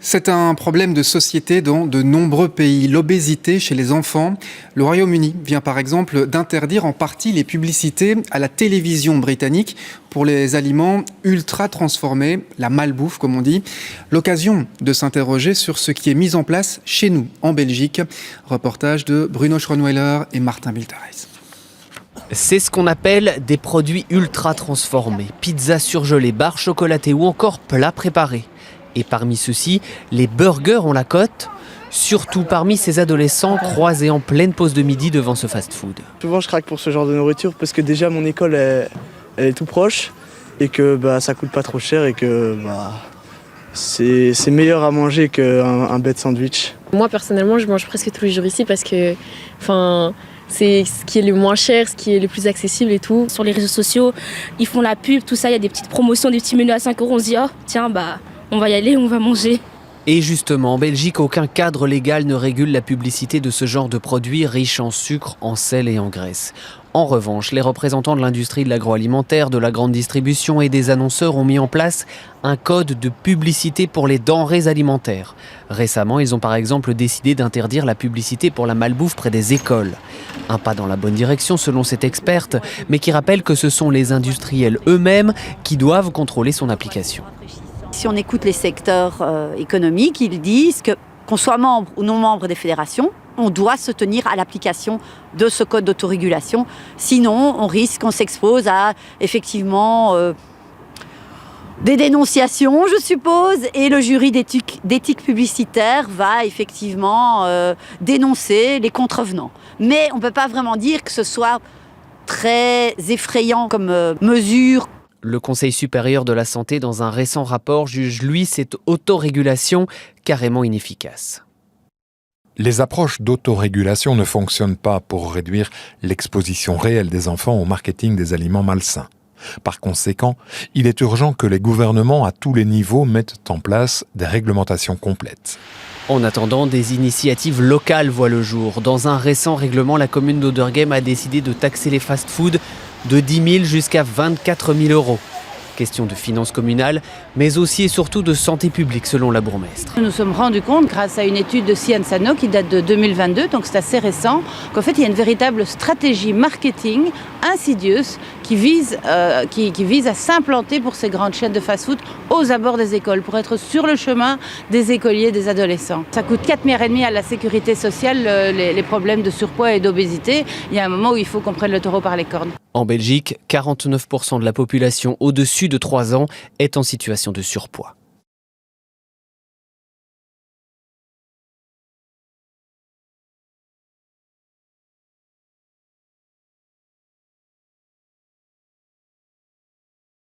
C'est un problème de société dans de nombreux pays. L'obésité chez les enfants. Le Royaume-Uni vient par exemple d'interdire en partie les publicités à la télévision britannique pour les aliments ultra transformés, la malbouffe comme on dit. L'occasion de s'interroger sur ce qui est mis en place chez nous, en Belgique. Reportage de Bruno Schronweiler et Martin Biltares. C'est ce qu'on appelle des produits ultra transformés. Pizza surgelée, barres chocolatées ou encore plats préparés. Et parmi ceux-ci, les burgers ont la cote, surtout parmi ces adolescents croisés en pleine pause de midi devant ce fast-food. Souvent je craque pour ce genre de nourriture parce que déjà mon école elle est tout proche et que ça coûte pas trop cher et que c'est meilleur à manger qu'un bête sandwich. Moi personnellement je mange presque tous les jours ici parce que c'est ce qui est le moins cher, ce qui est le plus accessible et tout. Sur les réseaux sociaux, ils font la pub, tout ça, il y a des petites promotions, des petits menus à 5 €, on se dit oh tiens on va y aller, on va manger. Et justement, en Belgique, aucun cadre légal ne régule la publicité de ce genre de produits riches en sucre, en sel et en graisse. En revanche, les représentants de l'industrie de l'agroalimentaire, de la grande distribution et des annonceurs ont mis en place un code de publicité pour les denrées alimentaires. Récemment, ils ont par exemple décidé d'interdire la publicité pour la malbouffe près des écoles. Un pas dans la bonne direction selon cette experte, mais qui rappelle que ce sont les industriels eux-mêmes qui doivent contrôler son application. Si on écoute les secteurs économiques, ils disent qu'on soit membre ou non membre des fédérations, on doit se tenir à l'application de ce code d'autorégulation. Sinon, on s'expose à effectivement des dénonciations, je suppose, et le jury d'éthique publicitaire va effectivement dénoncer les contrevenants. Mais on ne peut pas vraiment dire que ce soit très effrayant comme mesure. Le Conseil supérieur de la santé, dans un récent rapport, juge, lui, cette autorégulation carrément inefficace. Les approches d'autorégulation ne fonctionnent pas pour réduire l'exposition réelle des enfants au marketing des aliments malsains. Par conséquent, il est urgent que les gouvernements à tous les niveaux mettent en place des réglementations complètes. En attendant, des initiatives locales voient le jour. Dans un récent règlement, la commune d'Oderghem a décidé de taxer les fast-foods de 10 000 jusqu'à 24 000 €. Question de finances communales, mais aussi et surtout de santé publique, selon la bourgmestre. Nous nous sommes rendus compte, grâce à une étude de Cienzano qui date de 2022, donc c'est assez récent, qu'en fait il y a une véritable stratégie marketing insidieuse qui vise à s'implanter pour ces grandes chaînes de fast-food aux abords des écoles, pour être sur le chemin des écoliers, des adolescents. Ça coûte 4,5 milliards à la sécurité sociale, les problèmes de surpoids et d'obésité. Il y a un moment où il faut qu'on prenne le taureau par les cornes. En Belgique, 49% de la population au-dessus de 3 ans est en situation de surpoids.